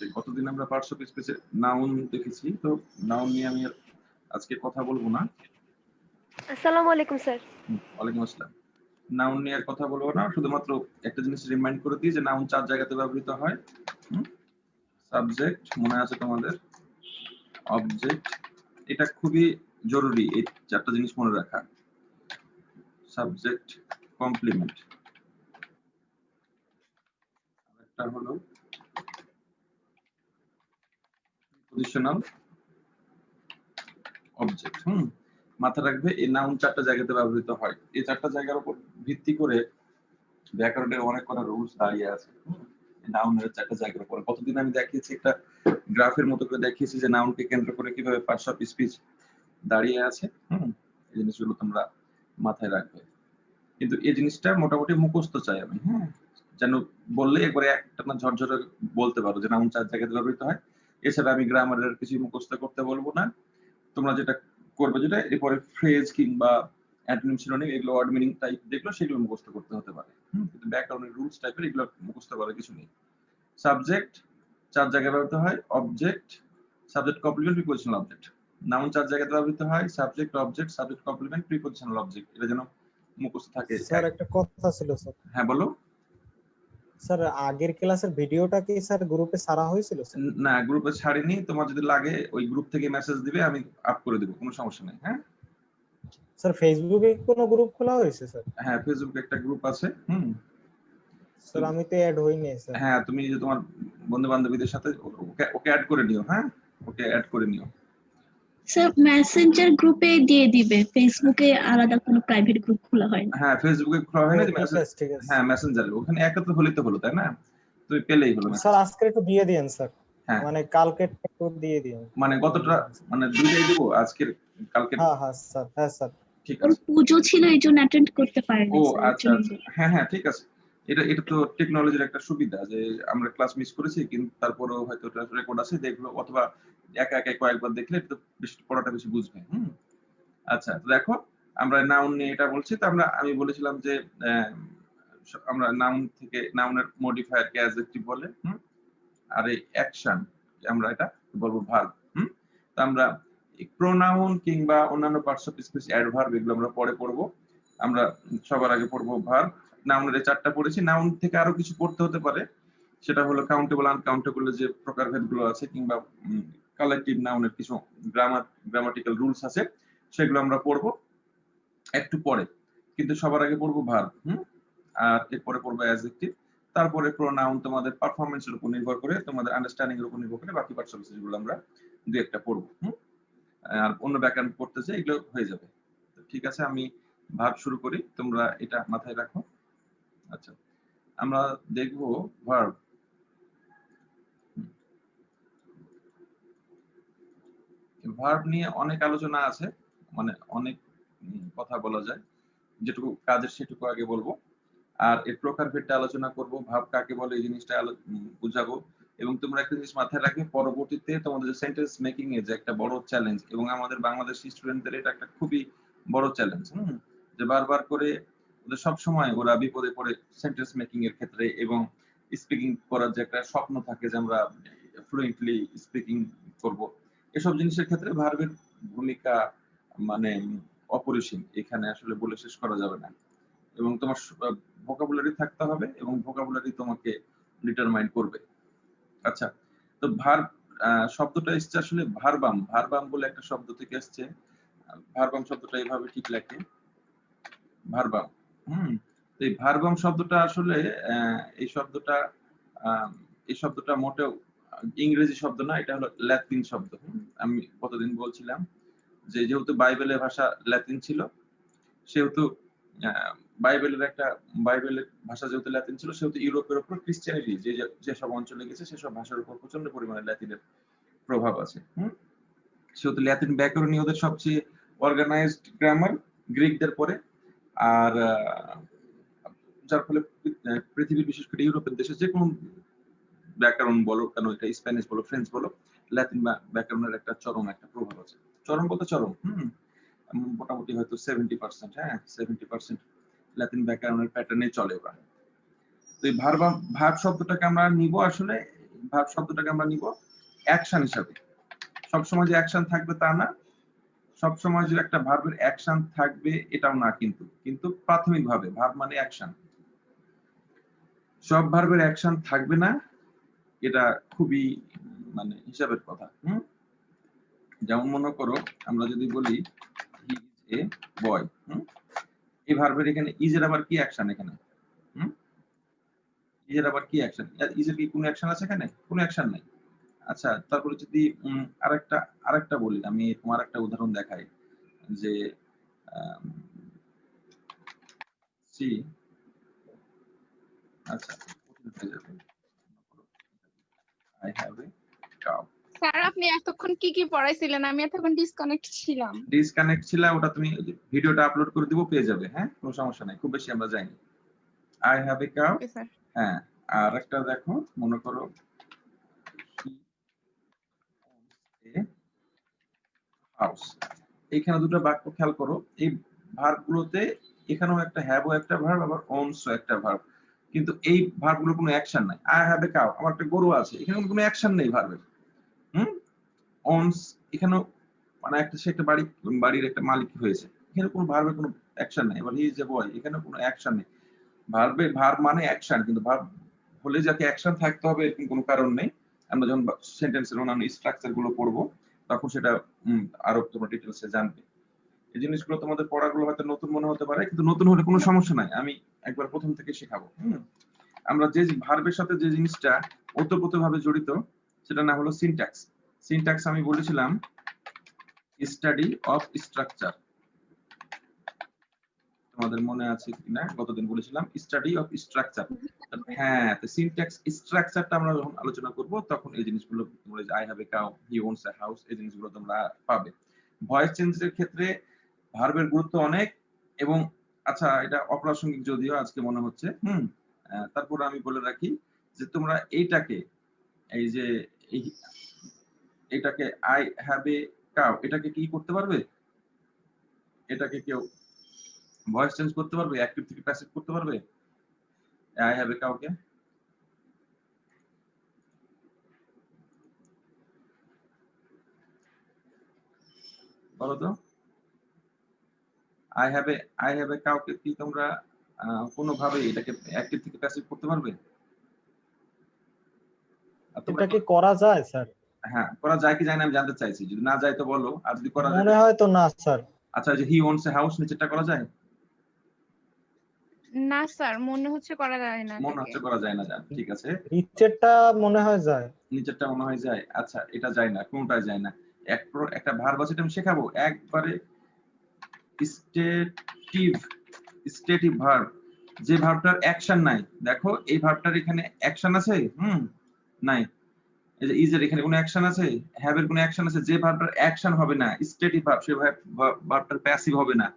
আছে। গতদিন আমরা পার্টস অফ স্পিচে নাউন দেখেছি, তো নাউন নিয়ে আমি আজকে কথা বলবো না। আসসালামু আলাইকুম স্যার। ওয়ালাইকুম আসসালাম। নাউন নিয়ে আর কথা বলবো না, শুধুমাত্র একটা জিনিস রিমাইন্ড করে দিই যে নাউন 4 জায়গাতে ব্যবহৃত হয়। সাবজেক্ট মনে আছে তোমাদের, অবজেক্ট, এটা খুবই জরুরি এই 4টা জিনিস মনে রাখা। সাবজেক্ট, কমপ্লিমেন্ট, আরেকটা হলো পজিশনাল অবজেক্ট। মাথা রাখবে এই নাউন 4টা জায়গাতে ব্যবহৃত হয়। এই 4টা জায়গার উপর ভিত্তি করে ব্যাকরণের অনেক কটা রুলস দাঁড়িয়ে আছে। নাউনের 4টা জায়গার উপর কতদিন আমি দেখিয়েছি, একটা গ্রাফের মতো করে দেখিয়েছি যে নাউনকে কেন্দ্র করে কিভাবে পার্টস অফ স্পিচ দাঁড়িয়ে আছে। এই জিনিসগুলো তোমরা মাথায় রাখবে। কিন্তু এই জিনিসটা মোটামুটি মুখস্থ চাই আমি, যেন বললে একবারে একটা না ঝরঝরে বলতে পারো যে নাউন 4 জায়গাতে ব্যবহৃত হয়। এছাড়া আমি গ্রামারের কিছু মুখস্থ করতে বলবো না। তোমরা যেটা করবে, যেটা এরপরে ফ্রেজ কিংবা অ্যান্টোনিম সিনোনিম এগুলো ওয়ার্ড মিনিং টাইপ দেখলো সেগুলো মুখস্থ করতে হতে পারে। কিন্তু ব্যাকরণের রুলস টাইপের এগুলো মুখস্থ করার কিছু নেই। সাবজেক্ট 4 জায়গায় ব্যবহৃত হয়, object, subject complement, prepositional object. Noun 4 জায়গায় ব্যবহৃত হয়, subject, object, subject complement, prepositional object. এটা যেন মুখস্থ থাকে। স্যার একটা কথা ছিল স্যার। হ্যাঁ বলো। স্যার আগের ক্লাসের ভিডিওটা কি স্যার গ্রুপে ছাড়া হয়েছিল স্যার? না, গ্রুপে ছাড়িনি। তোমার যদি লাগে ওই গ্রুপ থেকে মেসেজ দিবে, আমি আপ করে দেব, কোনো সমস্যা নেই। হ্যাঁ স্যার ফেসবুকে কোনো গ্রুপ খোলা হয়েছে স্যার? হ্যাঁ, ফেসবুকে একটা গ্রুপ আছে। স্যার আমি তো অ্যাড হইনি স্যার। হ্যাঁ, তুমি যে তোমার বন্ধু বান্ধবীদের সাথে ওকে অ্যাড করে নিও। হ্যাঁ, ওকে অ্যাড করে নিও। স্যার মেসেঞ্জার গ্রুপে দিয়ে দিবে, ফেসবুকে আলাদা কোনো প্রাইভেট গ্রুপ খোলা হয় না। হ্যাঁ, ফেসবুকে খোলা হয় না, যে ঠিক আছে। হ্যাঁ মেসেঞ্জারে ওখানে একত্র হলেই তো হলো, তাই না? তুমি পেলেই হলো। স্যার আজকে একটু দিয়ে দিন স্যার। হ্যাঁ মানে কালকে একটু দিয়ে দিন। মানে কতটা, মানে দুইটাই দেবো, আজকের কালকে? হ্যাঁ স্যার, হ্যাঁ স্যার। ঠিক ওর আছে। পুজো ছিল এই জন্য অ্যাটেন্ড করতে পারেনি ও স্যার। আচ্ছা আচ্ছা, হ্যাঁ ঠিক আছে। এটা তো টেকনোলজির একটা সুবিধা যে আমরা ক্লাস মিস করেছি, কিন্তু তারপরেও হয়তো রেকর্ড আছে, দেখলো অথবা একা একা কয়েকবার দেখলে একটু বেশি পড়াটা বেশি বুঝবে। আচ্ছা, তো দেখো আমরা নাউন নিয়ে এটা বলছি। তো আমি বলেছিলাম যে আমরা নাউন থেকে নাউনের মডিফায়ার কে অ্যাডজেক্টিভ বলে, আর এই অ্যাকশন আমরা এটা বলবো ভার্ব। তো আমরা প্রোনাউন কিংবা অন্যান্য পার্টস অফ স্পিচ অ্যাডভার্ব এগুলো আমরা পরে পড়বো। আমরা সবার আগে পড়বো ভার্ব। নাউনের 4টা পড়েছি, নাউন থেকে আরো কিছু পড়তে হতে পারে। সেটা হলো কাউন্টেবল, আনকাউন্টেবল যে প্রকারভেদগুলো আছে, কিংবা কালেকটিভ নাউনের কিছু গ্রামাটিক্যাল রুলস আছে, সেগুলো আমরা পড়বো একটু পরে। কিন্তু সবার আগে পড়বো ভার্ব, আর এরপরে পড়বো অ্যাডজেক্টিভ, তারপরে প্রোনাউন তোমাদের পারফরম্যান্সের উপর নির্ভর করে, তোমাদের আন্ডারস্ট্যান্ডিং এর উপর নির্ভর করে বাকি পার্টস অফ স্পিচগুলো আমরা দুই একটা পড়বো। আর অন্য ব্যাকরণ পড়তেছে, এগুলো হয়ে যাবে। ঠিক আছে, আমি ভার্ব শুরু করি, তোমরা এটা মাথায় রাখো। আচ্ছা, আমরা দেখবো ভার্ব। ভার্ব নিয়ে অনেক আলোচনা আছে, মানে অনেক কথা বলা যায়। যেটুকু কাজের সেটুকু আগে বলবো, আর এর প্রকারভেদটা আলোচনা করব, ভাব কাকে বলে এই জিনিসটা বুঝাবো। এবং তোমরা একটা জিনিস মাথায় রাখবে, পরবর্তীতে তোমাদের সেন্টেন্স মেকিং এ যে একটা বড় চ্যালেঞ্জ, এবং আমাদের বাংলাদেশি স্টুডেন্টদের এটা একটা খুবই বড় চ্যালেঞ্জ, যে বারবার করে ওদের সব সময় ওরা বিপদে পড়ে সেন্টেন্স মেকিং এর ক্ষেত্রে, এবং স্পিকিং করার যে একটা স্বপ্ন থাকে যে আমরা ফ্লুয়েন্টলি স্পিকিং করব, এসব জিনিসের ক্ষেত্রে ভার্বের ভূমিকা মানে অপরিসীম, এখানে আসলে বলে শেষ করা যাবে না। এবং তোমার ভোকাবুলারি থাকতে হবে, এবং ভোকাবুলারি তোমাকে ডিটারমাইন করবে। আচ্ছা, তো ভার্ব শব্দটা এসছে আসলে ভার্বাম। ভার্বাম বলে একটা শব্দ থেকে এসছে। ভার্বাম শব্দটা এইভাবে ঠিক লেখে, ভার্বাম। তো এই ভার্বাম শব্দটা আসলে এই শব্দটা মোটেও ইংরেজি শব্দ না, এটা হলো ল্যাটিন শব্দ। আমি কতদিন বলছিলাম যে যেহেতু বাইবেলের ভাষা ল্যাটিন ছিল, সেহেতু বাইবেলের ভাষা যেহেতু ল্যাটিন ছিল, সেহেতু ইউরোপের উপর ক্রিশ্চিয়ানিটি যেসব অঞ্চলে গেছে সেসব ভাষার উপর প্রচন্ড পরিমাণে ল্যাটিনের প্রভাব আছে। সেহেতু ল্যাটিন ব্যাকরণই ওদের সবচেয়ে অর্গানাইজড গ্রামার, গ্রিকদের পরে। আর যার ফলে পৃথিবীর বিশেষ করে ইউরোপের দেশে যে কোনো ব্যাকরণ বলো কেন, এটা স্প্যানিশ বলো, ফ্রেঞ্চ বলো, ল্যাটিন ব্যাকরণের একটা চরম একটা প্রভাব আছে। চরম বলতে চরম, মোটামুটি হয়তো 70%, 70% ল্যাটিন ব্যাকরণের প্যাটার্নে চলে ওরা। তো এই ভার্ব শব্দটাকে আমরা নিব আসলে ভার্ব শব্দটাকে আমরা নিব অ্যাকশন হিসাবে। সবসময় যে অ্যাকশন থাকবে তা না, সবসময় যে একটা ভার্বের অ্যাকশন থাকবে এটাও না, কিন্তু প্রাথমিকভাবে ভার্ব মানে অ্যাকশন। সব ভার্বের অ্যাকশন থাকবে না, এটা খুবই মানে হিসাবের কথা। যেমন মনে করো আমরা যদি বলি হি ইজ এ বয়, এই ভার্বের এখানে ইজ এর আবার কি অ্যাকশন এখানে? ইজ এর আবার কি অ্যাকশন? ইজ এর কি কোনো অ্যাকশন আছে এখানে? কোনো অ্যাকশন নাই। আচ্ছা, তারপরে যদি আরেকটা বলি, আমি তোমার একটা উদাহরণ দেখাই যে সি, আচ্ছা I have a cow. Sir আপনি এতক্ষণ কি কি পড়াইছিলেন? আমি এতক্ষণ ডিসকানেক্ট ছিলাম। ডিসকানেক্ট ছিল, ওটা তুমি ভিডিওটা আপলোড করে দিব, পেয়ে যাবে। হ্যাঁ, কোনো সমস্যা নাই, খুব বেশি আমরা যাইনি। I have a cow. Okay sir. হ্যাঁ, আর একটা দেখো, মনে করো হাউস। এখানে দুটো বাক্য খেয়াল করো, এই ভার্বগুলোতে এখানেও একটা হ্যাভ ও একটা ভার্ব, আবার ওনস ও একটা ভার্ব, কিন্তু এই ভার্বগুলোর কোনো অ্যাকশন নাই। আই হ্যাভ এ কাউ, আমার একটা গরু আছে, এখানে কোনো অ্যাকশন নেই ভার্বের। ওনস এখানেও মানে একটা সে একটা বাড়ির একটা মালিক হয়েছে, এখানে কোনো ভার্বের কোনো অ্যাকশন নাই। এবার হি ইজ এ বয়, এখানে কোনো অ্যাকশন নেই। ভার্ব মানে অ্যাকশন, কিন্তু ভার্ব হলে যাকে অ্যাকশন থাকতে হবে এরকম কোনো কারণ নেই। আমরা যখন সেন্টেন্সের অন্যান্য স্ট্রাকচার গুলো পড়বো তখন সেটা আরো তোমরা ডিটেলসে জানবে। এই জিনিসগুলো তোমাদের পড়াগুলো হয়তো নতুন মনে হতে পারে, কিন্তু নতুন হলে কোনো সমস্যা নাই, আমি একবার প্রথম থেকে শেখাবো। আমরা যে ভার্বের সাথে যে জিনিসটা ওতপ্রোতভাবে জড়িত সেটা না হলো সিনট্যাক্স। সিনট্যাক্স আমি বলেছিলাম স্টাডি অফ স্ট্রাকচার, তোমাদের মনে আছে কিনা গতদিন বলেছিলাম স্টাডি অফ স্ট্রাকচার। হ্যাঁ, তো সিনট্যাক্স স্ট্রাকচারটা আমরা যখন আলোচনা করব তখন এই জিনিসগুলো তোমরা, I have a cow, he ওনস a house, এই জিনিসগুলো তোমরা পাবে। ভয়েস চেঞ্জের ক্ষেত্রে ভার্বের গুরুত্ব অনেক, এবং আচ্ছা এটা অপ্রাসঙ্গিক যদিও আজকে মনে হচ্ছে, তারপর আমি বলে রাখি যে তোমরা এইটাকে, এই যে এটাকে আই হ্যাভ এ কাউ, এটাকে কি করতে পারবে? এটাকে কেউ ভয়েস চেঞ্জ করতে পারবে? অ্যাক্টিভ থেকে প্যাসিভ করতে পারবে আই হ্যাভ এ কাউকে? বলো তো, আই হ্যাভ এ কাউকে কি তোমরা কোনোভাবে এটাকে অ্যাক্টিভ থেকে প্যাসিভ করতে পারবে? এটা কি করা যায় স্যার? হ্যাঁ, করা যায় কি যায় না আমি জানতে চাইছি, যদি না যায় তো বলো, আর যদি করা যায় মনে হয় তো না স্যার। আচ্ছা, যে হি ওনস এ হাউস নিচেরটা করা যায়? না স্যার, মনে হচ্ছে করা যায় না। মনে হচ্ছে করা যায় না, জান, ঠিক আছে। নিচেরটা মনে হয় যায়। নিচেরটা মনে হয় যায়, আচ্ছা এটা যায় না, কোনটাই যায় না। একটা ভার্ব আছে, এটা আমি শেখাবো একবারে স্টেটিভ ভার্ব, যে ভার্বটার অ্যাকশন নাই। দেখো এই ভার্বটার এখানে অ্যাকশন আছে? নাই। এই যে ইজের এখানে কোনো অ্যাকশন আছে? হ্যাভ এর কোনো অ্যাকশন আছে? যে ভার্বটার অ্যাকশন হবে না, স্টেটিভ ভার্ব, সেই ভার্বটার প্যাসিভ হবে না,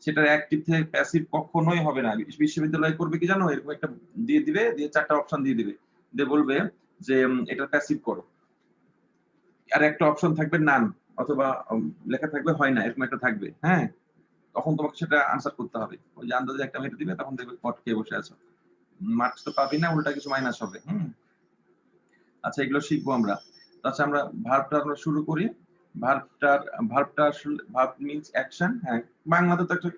সেটার অ্যাক্টিভ থেকে প্যাসিভ কখনোই হবে না। বিশ্ববিদ্যালয় করবে কি জানো, এরকম একটা দিয়ে দিবে, দিয়ে চারটা অপশন দিয়ে দিবে, দিয়ে বলবে যে এটা প্যাসিভ করো, আর একটা অপশন থাকবে নান, অথবা লেখা থাকবে হয় না, এরকম একটা থাকবে। হ্যাঁ, তখন তোমাকে সেটা আনসার করতে হবে। ওই যে আন্দাজে একটা মেরে দিবে, তখন দেখবে কট খেয়ে বসে আছো, মার্কস তো পাবি না, উল্টা কিছু মাইনাস হবে। আচ্ছা, এগুলো শিখবো আমরা। আচ্ছা, আমরা ভার্বটা আমরা শুরু করি। Verb means action. হ্যাঁ, বাংলাতে তো একটা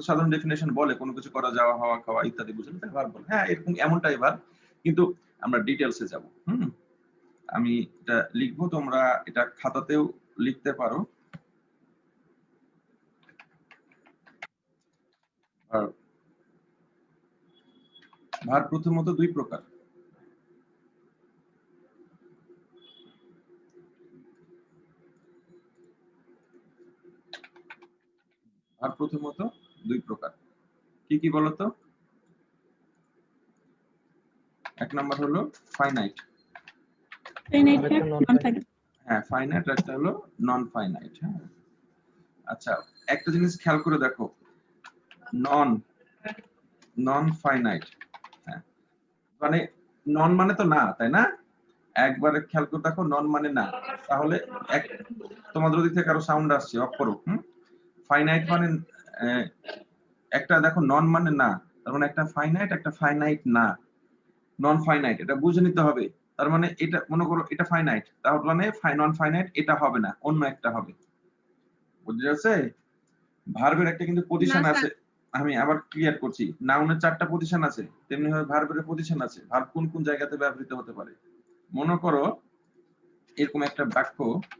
সাধারণ ডেফিনেশন বলে কোনো কিছু করা, যাওয়া, হওয়া, খাওয়া ইত্যাদি বুঝালে তাই ভার্ব বলে। হ্যাঁ, এরকম এমনটাই ভার্ব, কিন্তু আমরা ডিটেলসে যাব। আমি এটা লিখবো, তোমরা এটা খাতাতেও লিখতে পারো। ভার্ব প্রথমত দুই প্রকার। ভার্ব প্রথমত দুই প্রকার, কি কি বলতো? এক নাম্বার হলো ফাইনাইট। হ্যাঁ, ফাইনাইট, একটা হলো নন ফাইনাইট। হ্যাঁ, আচ্ছা একটা জিনিস খেয়াল করে দেখো, নন ফাইনাইট, হ্যাঁ মানে নন মানে তো না, তাই না? একবারে খেয়াল করে দেখো, নন মানে না, তাহলে তোমাদের ওদিক থেকে আরো সাউন্ড আসছে, অফ করো। ফাইনাইট মানে একটা, দেখো নন মানে না, তার মানে একটা ফাইনাইট, একটা ফাইনাইট না, নন ফাইনাইট, এটা বুঝে নিতে হবে। তার মানে এটা মনে করো এটা ফাইনাইট, তার মানে নন ফাইনাইট এটা হবে না, অন্য একটা হবে। বুঝতে যাচ্ছে? ভার্বের একটা কিন্তু পজিশন না, আছে, আমি আবার ক্লিয়ার করছি। নাউনের 4টা পজিশন আছে, তেমনি ভাবে ভার্বের পজিশন আছে। ভার্ব কোন কোন জায়গাতে ব্যবহৃত হতে পারে। মনে করো এরকম একটা বাক্য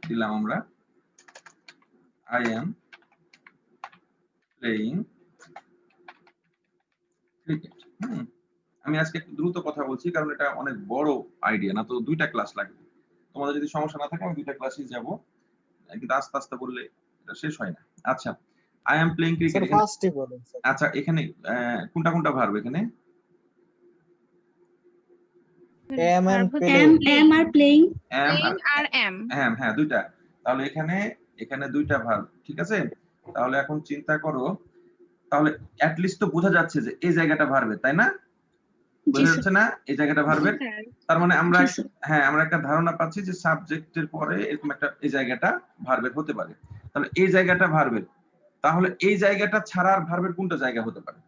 দিলাম আমরা, আই এম প্লেইং ক্রিকেট। আমি আজকে একটু দ্রুত কথা বলছি কারণ এটা অনেক বড় আইডিয়া, না তো 2টা ক্লাস লাগবে। তোমাদের যদি সমস্যা না থাকে আমি 2টা ক্লাসই যাব, কিন্তু আস্তে আস্তে বললে এটা শেষ হয় না। আচ্ছা, I am playing cricket. Sir ফার্স্টই বলুন স্যার। আচ্ছা, এখানে কোনটা কোনটা ভার্ব এখানে? am and ভার্ব হচ্ছে playing। am are playing। am আর প্লেইং আর এম। হ্যাঁ 2টা। তাহলে এখানে 2টা ভার্ব, ঠিক আছে? তাহলে এখন চিন্তা করো, তাহলে অ্যাট লিস্ট তো বোঝা যাচ্ছে যে এই জায়গাটা ভার্বের, তাই না? জি বোঝা স্যার। যাচ্ছে না এই জায়গাটা ভার্বের? স্যার তার মানে আমরা জি স্যার। হ্যাঁ আমরা একটা ধারণা পাচ্ছি যে সাবজেক্টের পরে এরকম একটা এই জায়গাটা ভার্বের হতে পারে। তাহলে এই জায়গাটা ভার্বের, তাহলে এই জায়গাটা ছাড়া আর ভার্বের কোনটা জায়গা হতে পারে?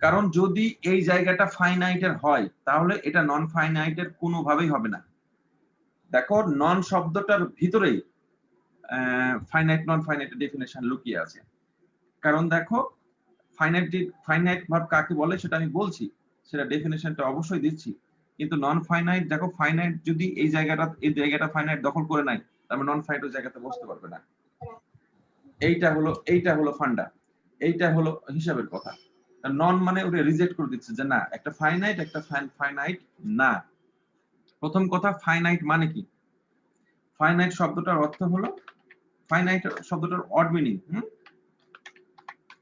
কারণ যদি এই জায়গাটা ফাইনাইটের হয় তাহলে এটা নন ফাইনাইটের কোনোভাবেই হবে না। দেখো নন শব্দটার ভিতরেই ফাইনাইট নন ফাইনাইটের ডেফিনেশন লুকিয়ে আছে। কারণ দেখো ফাইনাইট ভার্ব কাকে বলে সেটা আমি বলছি, সেটা ডেফিনেশনটা অবশ্যই দিচ্ছি। কিন্তু নন ফাইনাইট, দেখো ফাইনাইট যদি এই জায়গাটা ফাইনাইট দখল করে নাই, তার মানে নন ফাইনাইট ওই জায়গাতে বসতে পারবে না। এইটা হলো ফান্ডা, এইটা হলো হিসাবের কথা। নন মানে ওটা রিজেক্ট করে দিচ্ছে যে না, একটা ফাইনাইট একটা ফাইনাইট না। প্রথম কথা, ফাইনাইট মানে কি? ফাইনাইট শব্দটার অর্থ হলো, ফাইনাইট শব্দটার অড মিনিং,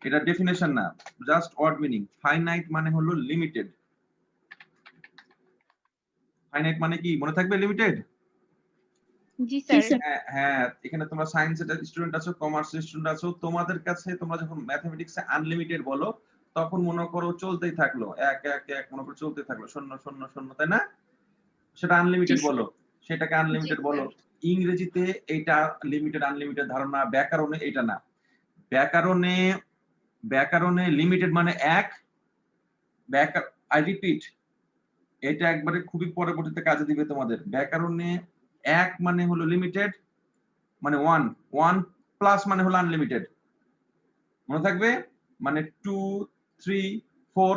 এটা ডেফিনেশন না, জাস্ট অড মিনিং। ফাইনাইট মানে হলো লিমিটেড। ফাইনাইট মানে কি মনে থাকবে? লিমিটেড। জি জি স্যার। স্যার। হ্যাঁ, এখানে তোমরা সায়েন্সের স্টুডেন্ট আছো, কমার্সের স্টুডেন্ট আছো, তোমাদের কাছে তোমরা যখন ম্যাথমেটিক্সে আনলিমিটেড বলো তখন মনে করো চলতেই থাকলো, এক এক এক মনে করো চলতে থাকলো, শূন্য শূন্য শূন্য, তাই না? সেটা আনলিমিটেড জি, বলো, সেটাকে আনলিমিটেড জি, বলো। স্যার। ইংরেজিতে এইটা লিমিটেড আনলিমিটেড ধারণা, ব্যাকরণে এটা না। ব্যাকরণে লিমিটেড মানে এক, আই রিপিট, এটা একবারে খুবই পরবর্তীতে কাজে দিবে তোমাদের। ব্যাকরণে এক মানে হলো লিমিটেড, মানে ওয়ান প্লাস মানে হলো আনলিমিটেড, মনে থাকবে? মানে 2 3 4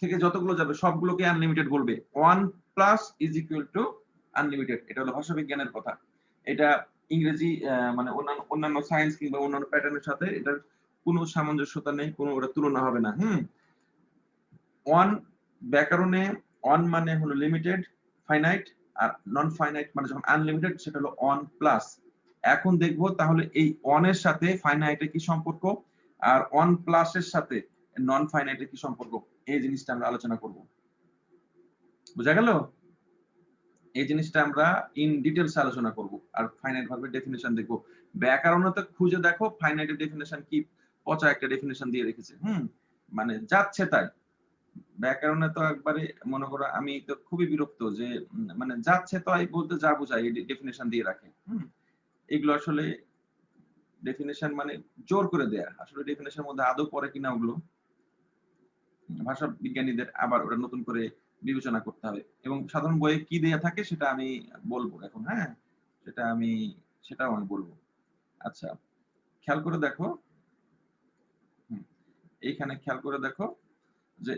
থেকে যতগুলো যাবে সবগুলোকে আনলিমিটেড বলবে। 1 plus is equal to unlimited, এটা হলো ভাষাবিজ্ঞানের কথা। এটা ইংরেজি মানে অন্যান্য সায়েন্স কিংবা অন্যান্য প্যাটার্নের সাথে এটার কোনো সামঞ্জস্যতা নেই, কোনো ওটা তুলনা হবে না। ওয়ান, ব্যাকরণে অন মানে হলো লিমিটেড ফাইনাইট, আর নন ফাইনাইট মানে যখন আনলিমিটেড সেটা হলো অন প্লাস। এখন দেখবো তাহলে এই অন এর সাথে ফাইনাইটের কি সম্পর্ক আর অন প্লাস এর সাথে নন ফাইনাইটের কি সম্পর্ক, এই জিনিসটা আমরা আলোচনা করব। বুঝা গেল? এই জিনিসটা আমরা ইন ডিটেইলস আলোচনা করব, আর ফাইনাইট ভার্বের ডেফিনিশন দেখব। ব্যাকরণে তো খুঁজে দেখো ফাইনাইটের ডেফিনিশন কি, পচা একটা ডেফিনিশন দিয়ে রেখেছে। মানে যাচ্ছে তাই। ব্যাকরণে তো একবারে মনে করো, আমি তো খুবই বিরক্ত যে মানে যাচ্ছে তাই বলতে যা বোঝায় এই ডেফিনিশন দিয়ে রাখে। এগুলো আসলে ডেফিনিশন মানে জোর করে দেয়া, আসলে ডেফিনিশনের মধ্যে আদৌ পড়ে কিনা ওগুলো ভাষা বিজ্ঞানীদের আবার ওটা নতুন করে বিবেচনা করতে হবে। এবং সাধারণ বইয়ে কি দেয়া থাকে সেটা আমি বলবো এখন। সেটাও আমি বলবো। আচ্ছা, খেয়াল করে দেখো, এইখানে খেয়াল করে দেখো যে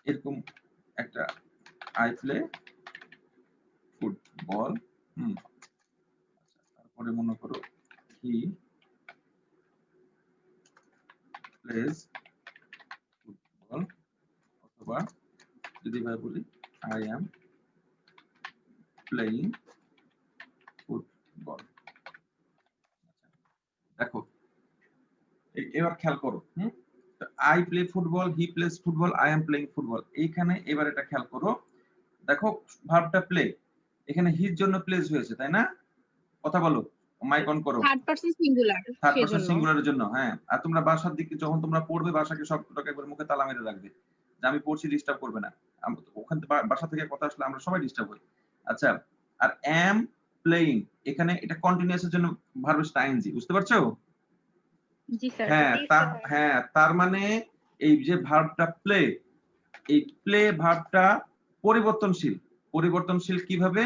এরকম একটা আই প্লে ফুটবল, তারপরে মনে করো হি প্লেজ ফুটবল, অথবা যদি ভাই বলি আই এম প্লেইং ফুটবল। দেখো এবার খেয়াল করো, I play football, he plays football, I am playing football. এইখানে এবার এটা খেয়াল করো, দেখো ভার্বটা প্লে, এখানে হির জন্য প্লেস হয়েছে, তাই না? কথা বলো, মাইক অন করো। Third person singular third person সেজন্য। সিঙ্গুলারের জন্য, হ্যাঁ। আর তোমরা বাসার দিকে যখন তোমরা পড়বে, বাসাকে সবটাকে একবার মুখে তালা মেরে রাখবে যে আমি পড়ছি, ডিস্টার্ব করবে না। ওখান থেকে বাসা থেকে কথা আসলে আমরা সবাই ডিস্টার্ব হই। আচ্ছা, আর এম প্লেইং, এখানে এটা কন্টিনিউয়াসের জন্য ভার্ব আইএনজি, বুঝতে পারছো? জি স্যার। হ্যাঁ, তার মানে এই যে ভার্বটা প্লে, এই প্লে ভার্বটা পরিবর্তনশীল, পরিবর্তনশীল কিভাবে?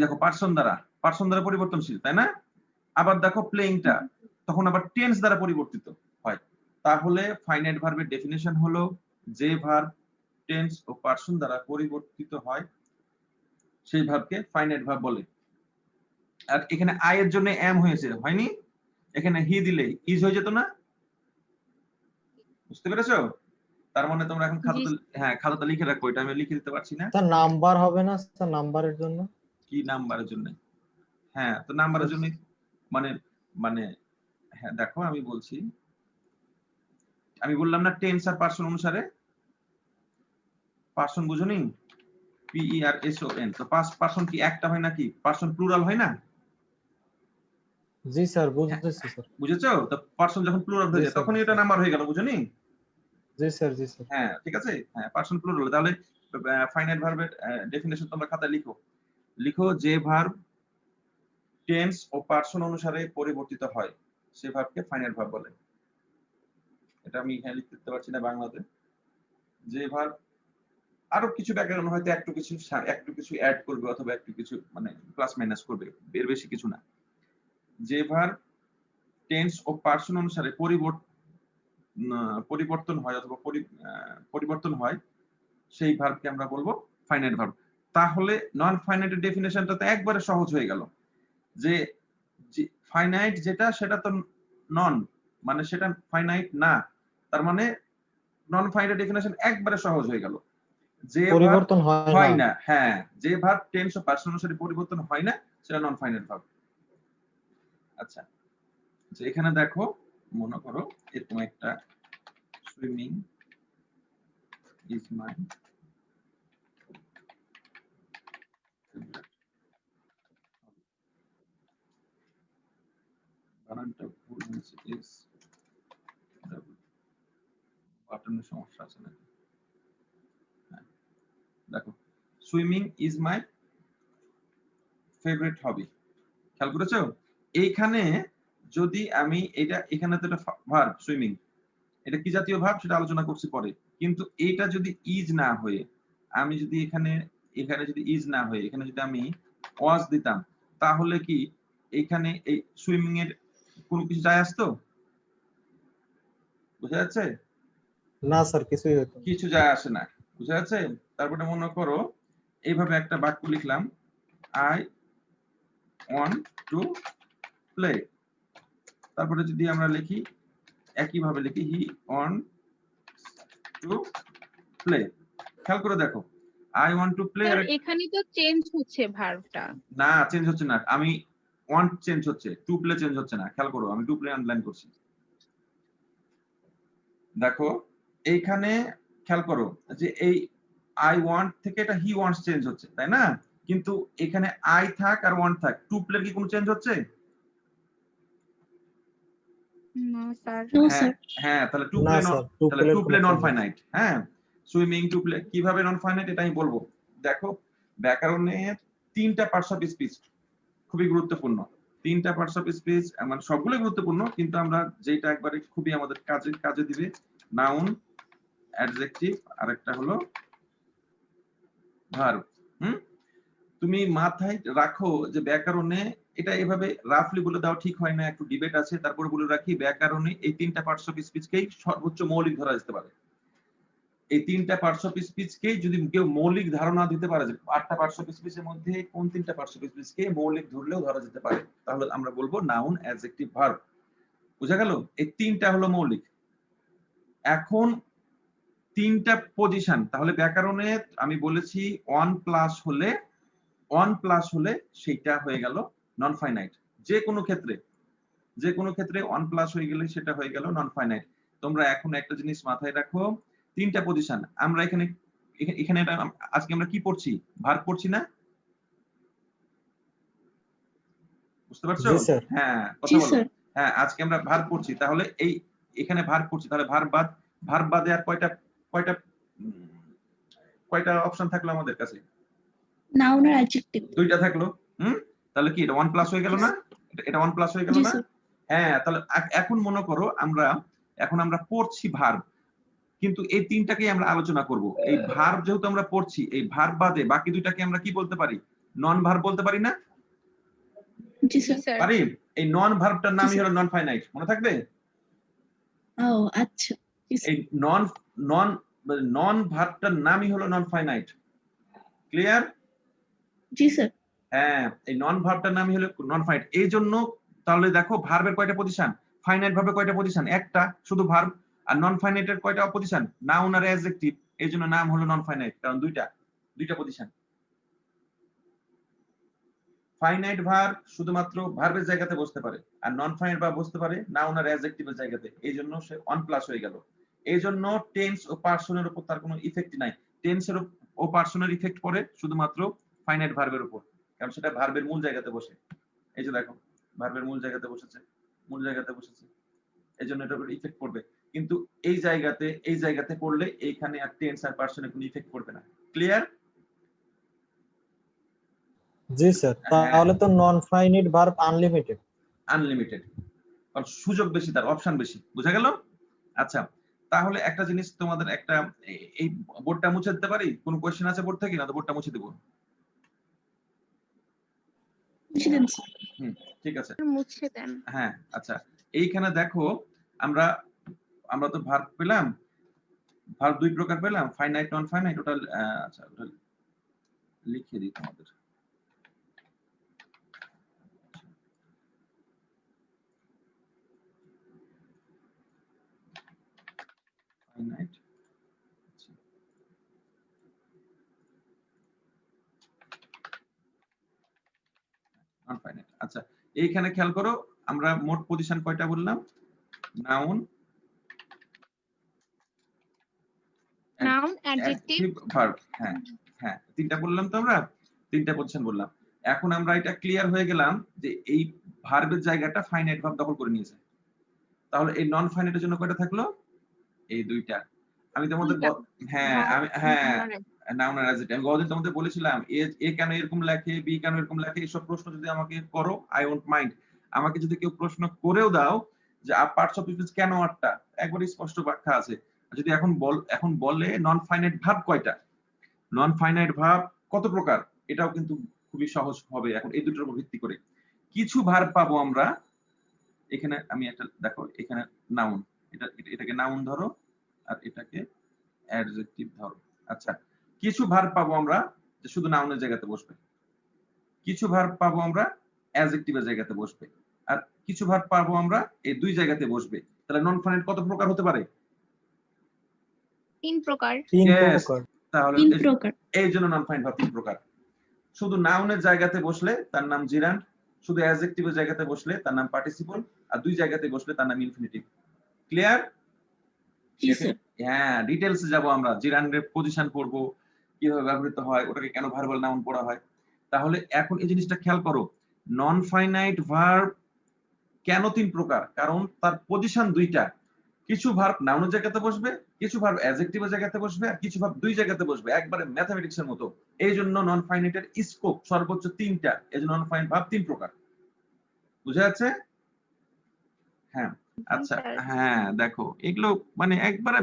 দেখো পার্সন দ্বারা পরিবর্তনশীল, তাই না? আবার দেখো প্লেইংটা তখন আবার টেন্স দ্বারা পরিবর্তিত হয়। তাহলে ফাইনাইট ভার্বের ডেফিনিশন হলো যে ভার্ব টেন্স ও পার্সন দ্বারা পরিবর্তিত হয় সেই ভার্বকে ফাইনাইট ভার্ব বলে। আর এখানে আই এর জন্য এম হয়েছে, হয়নি? এখানে হি দিলে ইজ হয়ে যেত না? বুঝতে পেরেছো? তার মানে তোমরা এখন খাতাতে লিখে রাখো, এটা আমি লিখে দিতে পারছি না। স্যার নাম্বার হবে না স্যার, নাম্বারের জন্য? কি নাম্বারের জন্য? হ্যাঁ, তো নাম্বারের জন্য মানে মানে হ্যাঁ দেখো আমি বলছি, আমি বললাম না টেন্স আর পার্সন অনুসারে। পার্সন বুঝুনি? PERSON। তো পার্সন কি একটা হয় নাকি? পার্সন প্লুরাল হয় না? জি স্যার, বুঝতেছি স্যার। বুঝেছো? তো পার্সন যখন প্লুরাল হয়ে যায় তখনই এটা নাম্বার হয়ে গেল, বুঝুনি? জি স্যার, জি স্যার। হ্যাঁ ঠিক আছে। হ্যাঁ পার্সন প্লুরাল। তাহলে ফাইনাইট ভার্বের ডেফিনিশন তোমরা খাতায় লিখো যে ভার্ব টেন্স ও পার্সন অনুসারে পরিবর্তিত হয় সে ভার্বকে ফাইনাইট ভার্ব বলে। এটা আমি এখানে লিখতে পারছি না বাংলাতে। যে ভার্ব আরো কিছু ব্যাকরণ হয়তো একটু কিছু অ্যাড করবে অথবা একটু কিছু মানে প্লাস মাইনাস করবে, এর বেশি কিছু না। যে ভার্ব টেন্স ও পার্সন অনুসারে পরিবর্তন হয় অথবা পরিবর্তন হয় সেই ভার্বকে আমরা বলবো ফাইনাইট ভার্ব। তাহলে নন ফাইনাইটের ডেফিনেশনটা তো একবারে সহজ হয়ে গেল যে ফাইনাইট যেটা সেটা তো নন, মানে সেটা ফাইনাইট না। তার মানে নন ফাইনাইট ডেফিনেশন একবারে সহজ হয়ে গেল। যে পরিবর্তন হয় না, হ্যাঁ যে ভার্ব টেন্স ও পার্সন অনুসারে পরিবর্তন হয় না সেটা নন ফাইনাইট ভার্ব। আচ্ছা, যে এখানে দেখো মনে করো এরকম একটা সুইমিং ইজ মাই বানানটা ভুল হয়েছে, ইজ বাটনের সমস্যা আছে নাকি? দেখো swimming is my favourite hobby, খেয়াল করেছো? এইখানে যদি আমি এখানে তো একটা ভার্ব সুইমিং, এটা কি জাতীয় ভার্ব সেটা আলোচনা করছি পরে। কিন্তু এটা যদি ইজ না হয়ে আমি যদি এখানে যদি ইজ না হয়ে এখানে যদি আমি ওয়াজ দিতাম তাহলে কি এখানে এই সুইমিং এর কোনো কিছু যায় আসতো? বুঝা যাচ্ছে? না স্যার, কিছুই হতো না। কিছু যায় আসে না, বুঝা যাচ্ছে? তারপরে মনে করো এইভাবে একটা বাক্য লিখলাম, আই ওয়ান্ট টু প্লে। তারপরে যদি আমরা লিখি একইভাবে লিখি হি ওয়ান্ট টু প্লে। খেয়াল করে দেখো I want to play. Sir এখানে তো চেঞ্জ হচ্ছে ভার্বটা। না চেঞ্জ হচ্ছে না, আমি ওয়ান্ট চেঞ্জ হচ্ছে, টু প্লে চেঞ্জ হচ্ছে না। খেয়াল করো আমি টু প্লে আন্ডারলাইন করছি। দেখো এইখানে খেয়াল করো যে এই আই ওয়ান্ট থেকে এটা হি ওয়ান্টস চেঞ্জ হচ্ছে, তাই না? কিন্তু এখানে আই থাক আর ওয়ান্ট থাক, টু প্লে কি কোনো চেঞ্জ হচ্ছে? না স্যার। হ্যাঁ তাহলে টু না প্লে স্যার, টু প্লে নন কোনো ফাইনাইট। হ্যাঁ সুইমিং টু প্লে কিভাবে নন ফাইনাইট এটা আমি বলবো। দেখো ব্যাকরণের তিনটা পার্টস অফ স্পিচ খুবই গুরুত্বপূর্ণ। তিনটা পার্টস অফ স্পিচ মানে সবগুলো গুরুত্বপূর্ণ, কিন্তু আমরা যেটা একবারে খুবই আমাদের কাজে দিবে নাউন, অ্যাডজেক্টিভ আর একটা হলো ভার্ব। তুমি মাথায় রাখো যে ব্যাকরণে এটা এভাবে রাফলি বলে দাও ঠিক হয় না, একটু ডিবেট আছে। তারপরে বলে রাখি ব্যাকরণে এই তিনটা পার্টস অফ স্পিচকেই সর্বোচ্চ মৌলিক ধরা যেতে পারে। এই তিনটা পার্টস অফ স্পিচকে যদি কেউ মৌলিক ধারণা দিতে পারে যে আটটা পার্টস অফ স্পিচের মধ্যে কোন তিনটা পার্টস অফ স্পিচকে মৌলিক ধরলেও ধরা যেতে পারে, তাহলে আমরা বলবো নাউন, অ্যাডজেক্টিভ, ভার্ব। বুঝা গেল? এই তিনটা হলো মৌলিক। এখন তিনটা পজিশন, তাহলে ব্যাকরণে আমি বলেছি ওয়ান প্লাস হলে সেটা হয়ে গেল নন ফাইনাইট। যে কোনো ক্ষেত্রে ওয়ান প্লাস হয়ে গেলে সেটা হয়ে গেল নন ফাইনাইট। তোমরা এখন একটা জিনিস মাথায় রাখো, তিনটা পজিশন আমরা এখানে আজকে আমরা কি পড়ছি? ভার্ব পড়ছি না? বুঝতে পারছো? হ্যাঁ কথা বলো। হ্যাঁ আজকে আমরা ভার্ব পড়ছি, তাহলে এই এখানে ভার্ব পড়ছি, তাহলে ভার্ব বাদে আর কয়টা অপশন থাকলো আমাদের কাছে? নাউন আর অ্যাডজেক্টিভ দুইটা থাকলো। তাহলে কি এটা ওয়ান প্লাস হয়ে গেল না? এটা ওয়ান প্লাস হয়ে গেল না? হ্যাঁ তাহলে এখন মনে করো আমরা পড়ছি ভার্ব। কিন্তু এই তিনটাকেই আমরা আলোচনা করব। এই ভার্ব যেহেতু আমরা পড়ছি, এই ভার্ব বাদে বাকি দুইটাকে আমরা কি বলতে পারি? নন ভার্ব বলতে পারি না? জি জি স্যার। স্যার। পারি। এই নন ভার্বটার নামই স্যার। হলো নন ফাইনাইট, মনে থাকবে? ও আচ্ছা। জি স্যার। এই নন নন নন ভার্বটার নামই হলো নন ফাইনাইট। ক্লিয়ার? জি স্যার। হ্যাঁ, এই নন ভার্বটার নামই হলো নন ফাইনাইট। এই জন্য তাহলে দেখো ভার্বের কয়টা পজিশন? ফাইনাইট ভার্বের কয়টা পজিশন? একটা, শুধু ভার্ব। আর নন ফাইনাইটের কয়টা পজিশন? নাউন আর অ্যাডজেক্টিভ। এই জন্য নাম হলো নন ফাইনাইট, কারণ দুইটা পজিশন। ফাইনাইট ভার্ব শুধুমাত্র ভার্বের জায়গাতে বসতে পারে, আর নন ফাইনাইট ভার্ব বসতে পারে নাউন আর অ্যাডজেক্টিভের জায়গাতে। এই জন্য সে অন প্লাস হয়ে গেল। এই জন্য টেন্স ও পার্সনের উপর তার কোনো ইফেক্ট নাই। টেন্সের ও পার্সনের ইফেক্ট পড়ে শুধুমাত্র ফাইনাইট ভার্বের উপর, কারণ সেটা ভার্বের মূল জায়গাতে বসে। এই যে দেখো, ভার্বের মূল জায়গাতে বসেছে, মূল জায়গাতে বসেছে, এই জন্য এটার উপর ইফেক্ট পড়বে। কিন্তু এই জায়গাতে পড়লে এইখানে আর টেন্স আর পার্সনের কোনো ইফেক্ট পড়বে না। ক্লিয়ার? জি স্যার, তাহলে তো non finite verb unlimited. Unlimited, কারণ সুযোগ বেশি, তার অপশন বেশি। বুঝা গেল? আচ্ছা, তাহলে একটা জিনিস তোমাদের একটা এই বোর্ডটা মুছে দিতে পারি? কোন কোশ্চেন আছে বোর্ড থেকে? না তো বোর্ডটা মুছে দেব? মুছে দেন স্যার। ঠিক আছে। মুছে দেন। হ্যাঁ, আচ্ছা, এইখানে দেখো আমরা তো ভার্ব পেলাম, ভার্ব দুই প্রকার পেলাম, ফাইনাইট নন ফাইনাইট। ওটা আচ্ছা, ওটা লিখে দিই তোমাদের। Finite, non finite. আচ্ছা, এইখানে খেয়াল করো, আমরা মোট পজিশন কয়টা বললাম? Noun, noun, adjective, verb. হ্যাঁ হ্যাঁ, তিনটা বললাম তো আমরা, তিনটা পজিশন বললাম। এখন আমরা এটা ক্লিয়ার হয়ে গেলাম যে এই ভার্বের জায়গাটা ফাইনাইট ভার্ব দখল করে নিয়েছে। তাহলে এই নন ফাইনাইটের জন্য কয়টা থাকলো? এই দুইটা। আমি তোমাদের নাউন আর অ্যাডজেক্টিভ আমি গতদিন তোমাদের বলেছিলাম, এ কেন এরকম লেখে, বি কেন এরকম লেখে, এসব প্রশ্ন যদি আমাকে করো, আই ওন্ট মাইন্ড। আমাকে যদি কেউ প্রশ্ন করেও দাও যে পার্টস অফ স্পিচ কেন আটটা, একবারে স্পষ্ট ব্যাখ্যা আছে। যদি এখন বলে নন ফাইনাইট ভার্ব কয়টা, নন ফাইনাইট ভার্ব কত প্রকার, এটাও কিন্তু খুবই সহজ হবে এখন এই দুটোর উপর ভিত্তি করে। কিছু ভার্ব পাবো আমরা এখানে, আমি একটা দেখো, এখানে নাউন, এটাকে নাউন ধরো, আর এটাকে অ্যাডজেক্টিভ ধরো। আচ্ছা, কিছু ভার্ব পাবো আমরা যে শুধু নাউনের জায়গাতে বসবে, কিছু ভার্ব পাবো আমরা অ্যাডজেক্টিভের জায়গাতে বসবে, আর কিছু ভার্ব পাবো আমরা এই দুই জায়গাতে বসবে। তাহলে নন ফাইনাইট কত প্রকার হতে পারে? 3 প্রকার। Yes, তাহলে 3 প্রকার। এই জন্য নন ফাইনাইট ভার্ব 3 প্রকার। শুধু নাউনের জায়গাতে বসলে তার নাম জিরান্ড, শুধু অ্যাডজেক্টিভের জায়গাতে বসলে তার নাম পার্টিসিপল, আর দুই জায়গাতে বসলে তার নাম ইনফিনিটিভ। ক্লিয়ার? জি স্যার। হ্যাঁ, ডিটেইলসে যাব আমরা, জিরান্ডের পজিশন পড়বো, কিভাবে ব্যবহৃত হয়, ওটাকে কেন ভার্বাল নাউন পড়া হয়। তাহলে এখন এই জিনিসটা খেয়াল করো, নন ফাইনাইট ভার্ব কেন 3 প্রকার? কারণ তার পজিশন দুইটা। কিছু ভার্ব নাউনের জায়গাতে বসবে, কিছু ভার্ব অ্যাডজেক্টিভের জায়গাতে বসবে, আর কিছু ভার্ব দুই জায়গাতে বসবে, একবারে ম্যাথমেটিক্সের মতো। এই জন্য নন ফাইনাইটের স্কোপ সর্বোচ্চ 3টা। এই জন্য নন ফাইনাইট ভার্ব 3 প্রকার। বুঝা যাচ্ছে? হ্যাঁ, আচ্ছা, হ্যাঁ দেখো, এগুলো মানে একবারে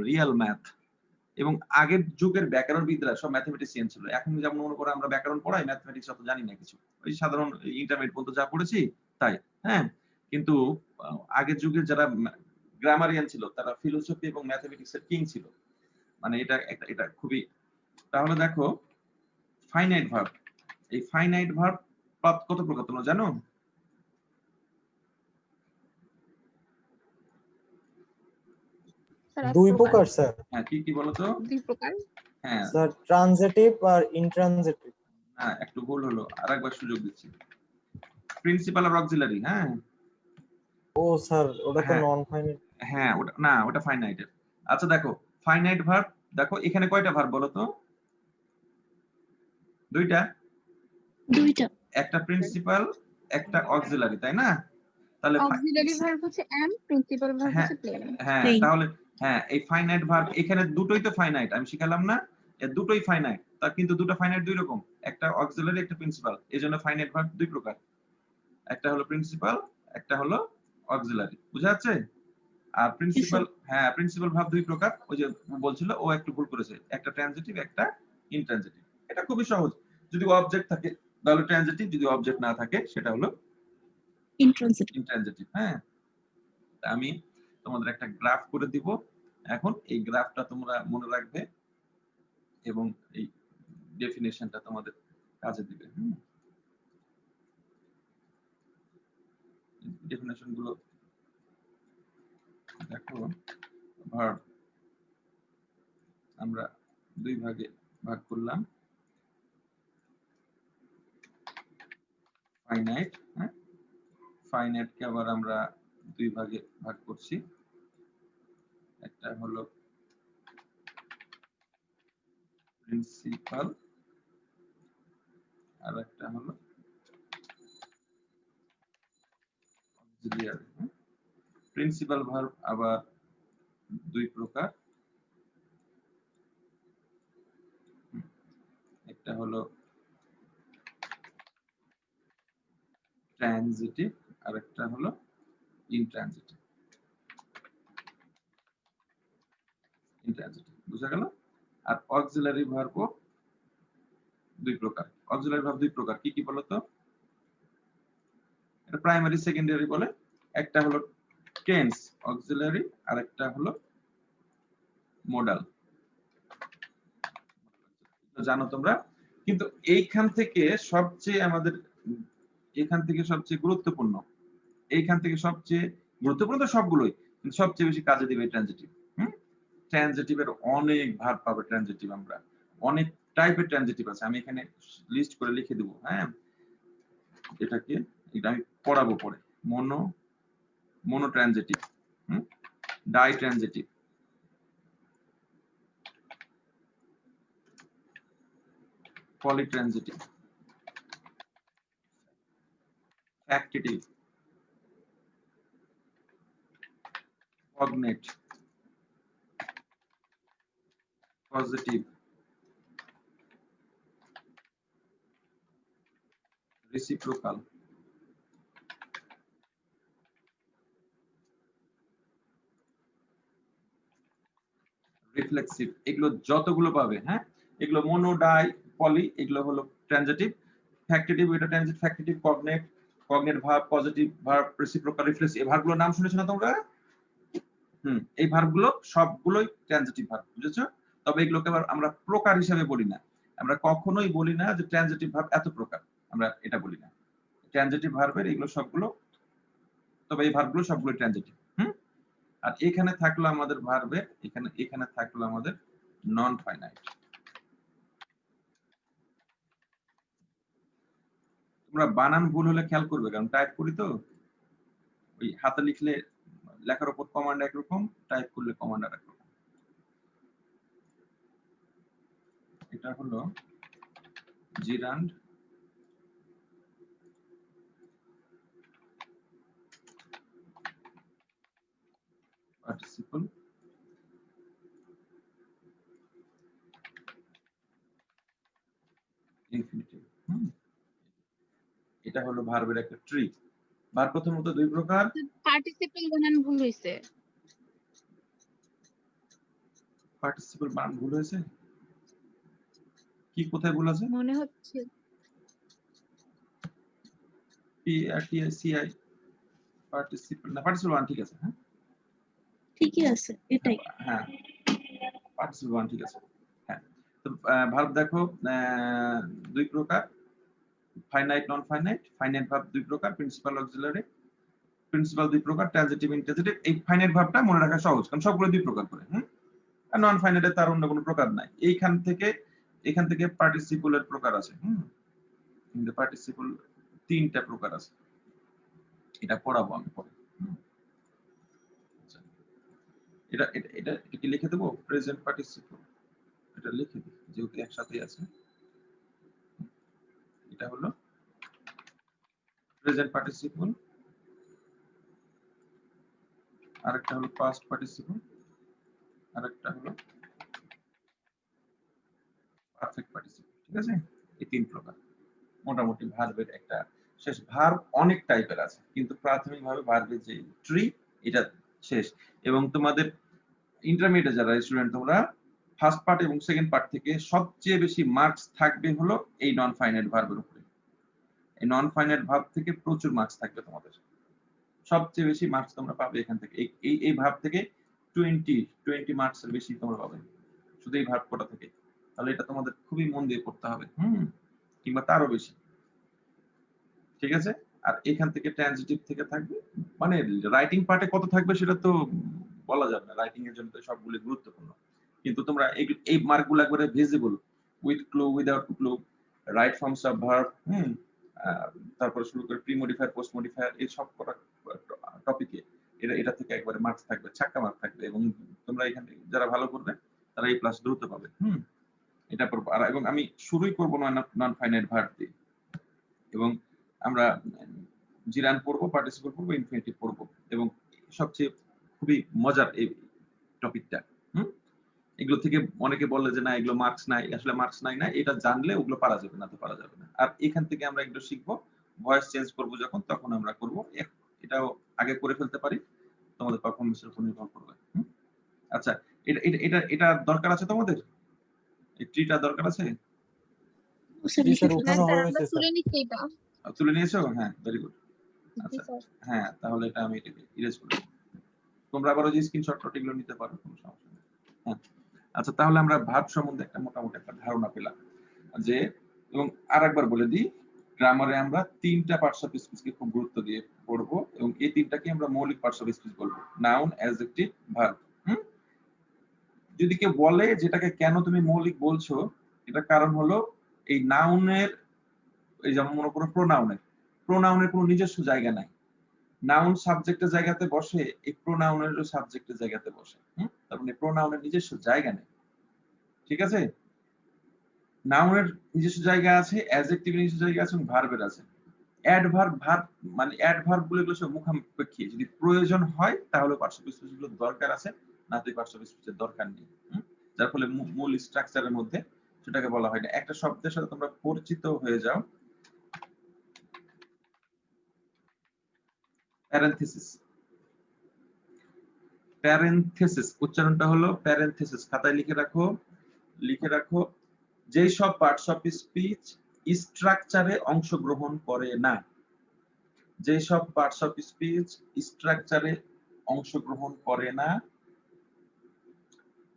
রিয়েল ম্যাথ। এবং আগের যুগের ব্যাকরণবিদরা সব ম্যাথমেটিশিয়ান ছিল। এখন যেমন মনে করো আমরা ব্যাকরণ পড়াই, ম্যাথমেটিক্স অত জানি না কিছু, ওই সাধারণ ইন্টারমিডিয়েট পর্যন্ত যা পড়েছি তাই। হ্যাঁ, কিন্তু আগের যুগের যারা গ্রামারিয়ান ছিল তারা ফিলোসফি এবং ম্যাথমেটিক্সের কিং ছিল। মানে এটা খুবই। তাহলে দেখো, ফাইনাইট ভার্ব, এই ফাইনাইট ভার্ব কত প্রকার তোমরা জানো? দুই প্রকার স্যার। হ্যাঁ, কি কি বলো তো? 2 প্রকার। হ্যাঁ স্যার, ট্রানজিটিভ আর ইনট্রানজিটিভ। হ্যাঁ, একটু ভুল হলো, আরেকবার সুযোগ দিচ্ছি। প্রিন্সিপাল আর অক্সিলারি। হ্যাঁ ও স্যার, ওটা তো হ্যাঁ। Non finite. হ্যাঁ, ওটা না, ওটা ফাইনাইটের। আচ্ছা দেখো, ফাইনাইট ভার্ব দেখো এখানে কয়টা ভার্ব বলো তো? দুইটা। একটা প্রিন্সিপাল, একটা অক্সিলারি, তাই না? তাহলে অক্সিলারি ভার্ব হচ্ছে am, প্রিন্সিপাল ভার্ব হ্যাঁ হচ্ছে প্লেন। হ্যাঁ, তাহলে হ্যাঁ, এই ফাইনাইট ভার্ব এখানে দুটোই তো ফাইনাইট, আমি শিখালাম না? এই দুটোই ফাইনাইট, তা কিন্তু দুটো ফাইনাইট দুই রকম, একটা অক্সিলারি একটা প্রিন্সিপাল। এজন্য ফাইনাইট ভার্ব দুই প্রকার, একটা হলো প্রিন্সিপাল, একটা হলো অক্সিলারি। বুঝা যাচ্ছে? আর প্রিন্সিপাল ভার্ব দুই প্রকার, ওই যে বলছিল ও একটু ভুল করেছে, একটা ট্রানজিটিভ একটা ইনট্রানজিটিভ। এটা খুবই সহজ, যদি অবজেক্ট থাকে তাহলে ট্রানজিটিভ, যদি অবজেক্ট না থাকে সেটা হলো ইনট্রানজিটিভ। হ্যাঁ, আমি তোমাদের একটা গ্রাফ করে দিব এখন, এই গ্রাফটা তোমরা মনে রাখবে এবং এই ডেফিনেশনটা তোমাদের কাজে দিবে। ডেফিনেশন গুলো দেখো, ভার্ব আমরা দুই ভাগে ভাগ করলাম, ফাইনাইট, হ্যাঁ, ফাইনাইটকে আবার আমরা দুই ভাগে ভাগ করছি, একটা হলো প্রিন্সিপাল আর একটা হলো অক্সিলিয়ারি। প্রিন্সিপাল ভার্ব আবার দুই প্রকার, একটা হলো ট্রানজিটিভ আর একটা হলো ইনট্রানজিটিভ। বুঝা গেল? আর অক্সিলারি ভার্বও দুই প্রকার। অক্সিলারি ভার্ব দুই প্রকার, কি কি বলতো? এটা প্রাইমারি সেকেন্ডারি বলে, একটা হলো টেন্স অক্সিলারি আর একটা হলো মোডাল, জানো তোমরা। কিন্তু এইখান থেকে সবচেয়ে গুরুত্বপূর্ণ, তো সবগুলোই, কিন্তু সবচেয়ে বেশি কাজে দিবে ট্রানজিটিভ। ট্রানজিটিভের অনেক ভার্ব পাবে, ট্রানজিটিভ আমরা অনেক টাইপের ট্রানজিটিভ আছে, আমি এখানে লিস্ট করে লিখে দেবো। হ্যাঁ, এটা আমি পড়াবো পরে। Monotransitive, ditransitive, polytransitive, factitive, cognate, positive, reciprocal, reflexive, এগুলো যতগুলো পাবে, হ্যাঁ, এগুলো মোনো, ডাই, পলি, এগুলো হলো ট্রানজিটিভ। ফ্যাক্টিটিভ, এটা transitive, factitive, cognate verb, positive verb, reciprocal, reflexive, এই ভার্বগুলোর নাম শুনেছো না তোমরা? এই ভার্বগুলো সবগুলোই ট্রানজিটিভ ভার্ব, বুঝেছো? তবে এগুলোকে আবার আমরা প্রকার হিসেবে বলি না, আমরা কখনোই বলি না যে ট্রানজিটিভ ভার্ব এত প্রকার, আমরা এটা বলি না। ট্রানজিটিভ ভার্বের এগুলো সবগুলো, তবে এই ভার্বগুলো সবগুলো ট্রানজিটিভ। আর এখানে থাকলো আমাদের ভার্বের, এখানে থাকলো আমাদের নন ফাইনাইট। তোমরা বানান ভুল হলে খেয়াল করবে, কারণ টাইপ করি তো, ওই হাতে লিখলে লেখার উপর কমান্ড একরকম, টাইপ করলে কমান্ড আর একরকম। এটা হলো জিরান্ড পার্টিসিপল ইনফিনিটিভ। এটা হলো ভার্বের একটা ট্রি। ভার্ব প্রথমত দুই প্রকার। পার্টিসিপল বানান ভুল হইছে। পার্টিসিপল বানান ভুল হয়েছে? কি কোথায় ভুল আছে? মনে হচ্ছে P R T I C I, participle না, পার্টিসিপল বানান ঠিক আছে। হ্যাঁ, ঠিকই আছে, এটাই। হ্যাঁ, পার্টিসিপল বানান ঠিক আছে। হ্যাঁ, তো ভার্ব দেখো দুই প্রকার, finite, non finite. Finite verb দুই প্রকার, প্রিন্সিপাল, অক্সিলারি। প্রিন্সিপাল দুই প্রকার, ট্রানজিটিভ, ইনট্রানজিটিভ। এই ফাইনাইট ভার্বটা মনে রাখা সহজ, কারণ সবগুলো দুই প্রকার করে। আর নন ফাইনাইটে তার অন্য কোনো প্রকার নাই। এখান থেকে পার্টিসিপলের প্রকার আছে। কিন্তু পার্টিসিপল তিনটা প্রকার আছে, এটা পড়াবো আমি পরে। এটা এটা এটা কি লিখে দেবো? প্রেজেন্ট পার্টিসিপল, এটা লিখে দিই যেহেতু একসাথে আছে। এটা হলো প্রেজেন্ট পার্টিসিপল, আরেকটা হলো পাস্ট পার্টিসিপল, আরেকটা হলো পারফেক্ট পার্টিসিপল। ঠিক আছে, এই তিন প্রকার মোটামুটি ভার্বের একটা শেষ। ভার্ব অনেক টাইপের আছে, কিন্তু প্রাথমিকভাবে ভার্বের যে ট্রি, এটা শেষ। এবং তোমাদের ইন্টারমিডিয়েট যারা স্টুডেন্ট তোমরা ফার্স্ট পার্ট এবং সেকেন্ড পার্ট থেকে সবচেয়ে বেশি মার্কস থাকবে হলো এই নন ফাইনাইট ভার্বের উপরে। এই নন ফাইনাইট ভার্ব থেকে প্রচুর মার্কস থাকবে তোমাদের, সবচেয়ে বেশি মার্কস তোমরা পাবে এখান থেকে। এই ভার্ব থেকে 20 মার্কস এর বেশি তোমরা পাবে শুধু এই ভার্ব কোটা থেকে। তাহলে এটা তোমাদের খুবই মন দিয়ে পড়তে হবে, কিংবা তারও বেশি, ঠিক আছে। আর এখান থেকে ট্রানজিটিভ থেকে থাকবে, মানে রাইটিং পার্টে কত থাকবে সেটা তো বলা যাবে না, রাইটিং এর জন্য তো সবগুলো গুরুত্বপূর্ণ। কিন্তু তোমরা এই মার্কগুলো একবারে visible, with clue, without clue, right forms of verb, তারপরে শুরু করে প্রি মডিফায়ার, পোস্ট মডিফায়ার, এই সব কটা টপিকে এটা থেকে একবারে মার্কস থাকবে, ছাক্কা মার্ক থাকবে। এবং তোমরা এখান থেকে যারা ভালো করবে তারা এই প্লাস দ্রুত পাবে। এটা পড়বো। আর এবং আমি শুরুই করবো নন ফাইনাইট ভার্ব দিয়ে, এবং আমরা জিরান পড়বো, পার্টিসিপল পড়বো, ইনফিনিটিভ পড়বো। এবং সবচেয়ে খুবই মজার এই টপিকটা। এগুলো থেকে অনেকে বললে যে না এগুলো মার্কস নাই, আসলে মার্কস নাই না, এটা জানলে ওগুলো পারা যাবে না, তো পারা যাবে না। আর এখান থেকে আমরা এগুলো শিখবো, ভয়েস চেঞ্জ করবো যখন, তখন আমরা করবো। এটাও আগে করে ফেলতে পারি, তোমাদের পারফরমেন্সের উপর নির্ভর করবে। আচ্ছা, এটা এটা এটা এটা দরকার আছে তোমাদের? এই ট্রিটা দরকার আছে? জি স্যার, হ্যাঁ উঠানো স্যার, আমরা হয়েছে তুলে স্যার। নিচ্ছি এটা। তুলে নিয়েছো? হ্যাঁ, ভেরি গুড। জি আচ্ছা, স্যার। হ্যাঁ, তাহলে এটা আমি এটাকে ইরেজ করে দেব। তোমরা আবার ওই যে স্ক্রিনশট এগুলো নিতে পারো, কোনো সমস্যা নেই। হ্যাঁ, আচ্ছা, তাহলে আমরা ভার্ব সম্বন্ধে একটা মোটামুটি একটা ধারণা পেলাম যে, এবং আরেকবার বলে দিই, গ্রামারে আমরা 3টা পার্টস অফ স্পিচকে খুব গুরুত্ব দিয়ে পড়বো, এবং এই 3টাকে আমরা মৌলিক পার্টস অফ স্পিচ বলবো, নাউন, অ্যাডজেক্টিভ, ভার্ব। যদি কেউ বলে যেটাকে কেন তুমি মৌলিক বলছো, এটা কারণ হলো এই নাউনের, এই যেমন মনে করো প্রোনাউনের কোনো নিজস্ব জায়গা নাই। নাউন সাবজেক্টের জায়গাতে বসে, এই প্রোনাউনেরও সাবজেক্টের জায়গাতে বসে। তার মানে প্রোনাউনের নিজস্ব জায়গা নেই, ঠিক আছে। নাউনের নিজস্ব জায়গা আছে, অ্যাডজেক্টিভের নিজস্ব জায়গা আছে, এবং ভার্বের আছে। ভার্ব মানে অ্যাডভার্ব গুলো সব মুখাপেক্ষী, যদি প্রয়োজন হয় তাহলে পার্টস অফ স্পিচ গুলো দরকার আছে, না তো পার্টস অফ স্পিচের দরকার নেই। যার ফলে মূল স্ট্রাকচারের মধ্যে সেটাকে বলা হয় না। একটা শব্দের সাথে তোমরা পরিচিত হয়ে যাও, প্যারেনথেসিস। প্যারেনথেসিস উচ্চারণটা হলো প্যারেনথেসিস। খাতায় লিখে রাখো, যেই সব পার্টস অফ স্পিচ স্ট্রাকচারে অংশগ্রহণ করে না, যেই সব পার্টস অফ স্পিচ স্ট্রাকচারে অংশগ্রহণ করে না,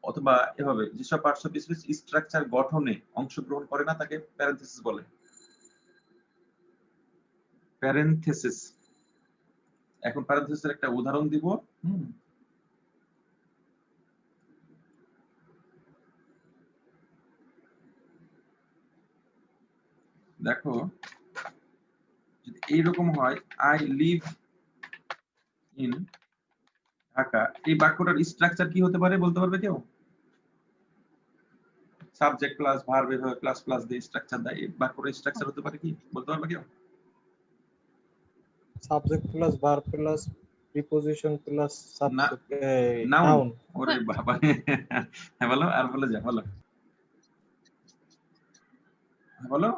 অথবা এভাবে যেসব পার্টস অফ স্পিচ স্ট্রাকচার গঠনে অংশগ্রহণ করে না, তাকে প্যারেনথেসিস বলে। প্যারেনথেসিস। এখন প্যারেনথেসিসের একটা উদাহরণ দিব। দেখো, যদি এইরকম হয়, আই লিভ ইন ঢাকা, এই বাক্যটার স্ট্রাকচার কি হতে পারে বলতে পারবে কেউ? সাবজেক্ট প্লাস ভার্ব, এভাবে প্লাস প্লাস দিয়ে স্ট্রাকচার দেয়, এই বাক্যটার স্ট্রাকচার হতে পারে কি বলতে পারবে কেউ? Subject plus verb plus preposition plus subject noun. Noun. ওরে বাবা, হ্যাঁ বলো, আর বলে যা, বলো, হ্যাঁ বলো,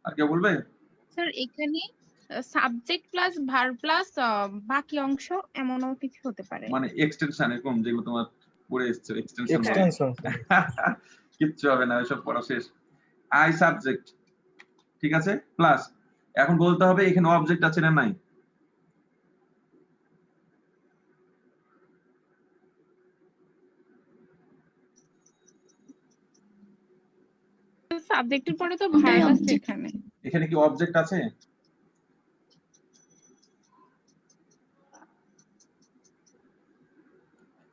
আর কেউ বলবে? স্যার এখানে সাবজেক্ট প্লাস ভার্ব প্লাস বাকি অংশ এমনও কিছু হতে পারে। মানে এক্সটেনশন, এরকম যেগুলো তোমার পড়ে এসছে, এক্সটেনশন বলে। এক্সটেনশন। কিচ্ছু হবে না, এসব পড়া শেষ। আই সাবজেক্ট, ঠিক আছে, প্লাস এখন বলতে হবে এখানে অবজেক্ট আছে না নাই। সাবজেক্টের পরে তো ওটাই ভার্ব আছে object। এখানে। এখানে কি অবজেক্ট আছে?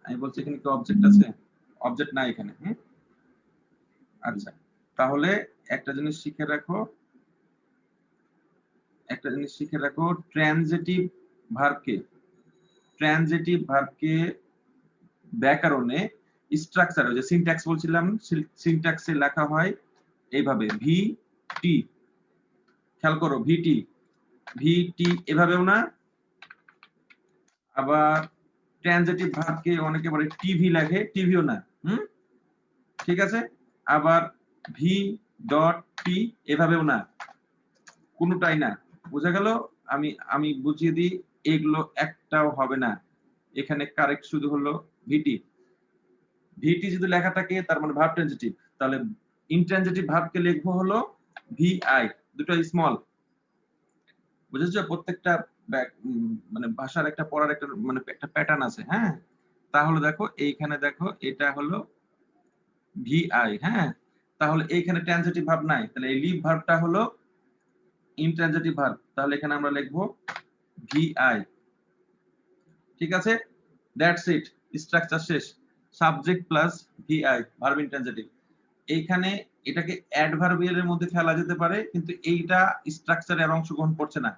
আমি বলছি এখানে কি অবজেক্ট আছে? অবজেক্ট নাই এখানে। আচ্ছা, তাহলে একটা জিনিস শিখে রাখো, ট্রানজিটিভ ভার্বকে ব্যাকরণে স্ট্রাকচার, যে সিনট্যাক্স বলছিলাম, সিনট্যাক্সে লেখা হয় এইভাবে, ভি টি। খেয়াল করো, ভিটি এভাবেও না, আবার ট্রানজিটিভ ভার্বকে অনেকে বলে টিভি লেখে, টিভিও না। ঠিক আছে, আবার ভি ডট টি এভাবেও না, কোনোটাই না। বোঝা গেল? আমি বুঝিয়ে দিই, এগুলো একটাও হবে না, এখানে কারেক্ট শুধু হলো ভিটি। ভিটি যদি লেখা থাকে তার মানে ভার্ব ট্রানজিটিভ, তাহলে ইনট্রানজিটিভ ভার্বকে লিখবো হলো ভিআই, দুটো স্মল। বুঝেছো? প্রত্যেকটা মানে ভাষার একটা পড়ার একটা মানে একটা প্যাটার্ন আছে। হ্যাঁ, তাহলে দেখো এইখানে দেখো এটা হলো ভিআই। হ্যাঁ, তাহলে এইখানে ট্রানজিটিভ ভার্ব নাই, তাহলে এই লিভ ভার্বটা হলো ইনট্রানজিটিভ ভার্ব, তাহলে এখানে আমরা লিখবো ভিআই। ঠিক আছে, দ্যাটস ইট, স্ট্রাকচার শেষ। Subject plus VI, verb intransitive. এইখানে এটাকে অ্যাডভার্বিয়াল এর মধ্যে ফেলা যেতে পারে, কিন্তু এইটা স্ট্রাকচারের অংশগ্রহণ করছে না।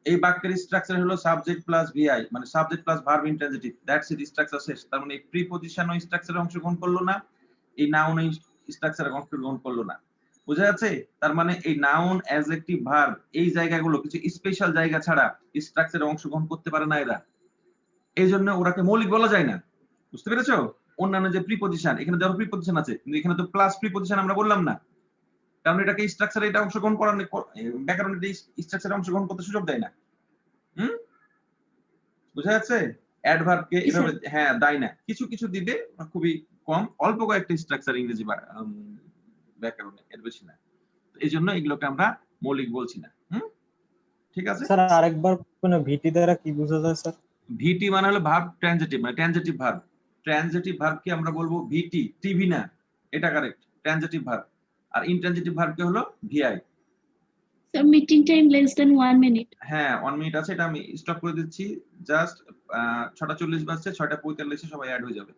এই বাক্যের স্ট্রাকচার হলো সাবজেক্ট প্লাস ভিআই, মানে subject plus verb intransitive, that's it, structure শেষ। তার মানে এই প্রিপজিশন ও স্ট্রাকচারে অংশগ্রহণ করলো না, এই নাউন ও স্ট্রাকচারে অংশগ্রহণ করলো না। বুঝা যাচ্ছে? তার মানে এই নাউন, অ্যাডজেক্টিভ, ভার্ব এই জায়গাগুলো কিছু স্পেশাল জায়গা ছাড়া স্ট্রাকচারে অংশগ্রহণ করতে পারে না এরা, এই জন্য ওরাকে মৌলিক বলা যায় না। বুঝতে পেরেছো? অন্যান্য যে প্রিপজিশন, এখানে ধরো প্রিপজিশন আছে, কিন্তু এখানে তো প্লাস প্রিপজিশন আমরা বললাম না, কারণ এটাকে স্ট্রাকচারে এটা অংশগ্রহণ করার ব্যাকরণে স্ট্রাকচারে অংশগ্রহণ করতে সুযোগ দেয় না। বুঝা যাচ্ছে? অ্যাডভার্বকে এভাবে হ্যাঁ দেয় না, কিছু কিছু দিবে, খুবই কম, অল্প কয়েকটা স্ট্রাকচার ইংরেজি ব্যাকরণে, এর বেশি না। এই জন্য এগুলোকে আমরা মৌলিক বলছি না। ঠিক আছে স্যার আরেকবার মানে ভিটি দ্বারা কি বোঝা যায় স্যার? ভিটি মানে হলো ভার্ব ট্রানজিটিভ, মানে ট্রানজিটিভ ভার্ব। ট্রানজিটিভ ভার্বকে আমরা বলবো ভিটি, টিভি না, এটা কারেক্ট, ট্রানজিটিভ ভার্ব। আর ইনট্রানজিটিভ ভার্বকে হলো VI. Sir meeting time less than 1 minute. হ্যাঁ 1 মিনিট আছে, এটা আমি স্টপ করে দিচ্ছি। জাস্ট 6:40 বাজছে, 6:45 সবাই অ্যাড হয়ে যাবে।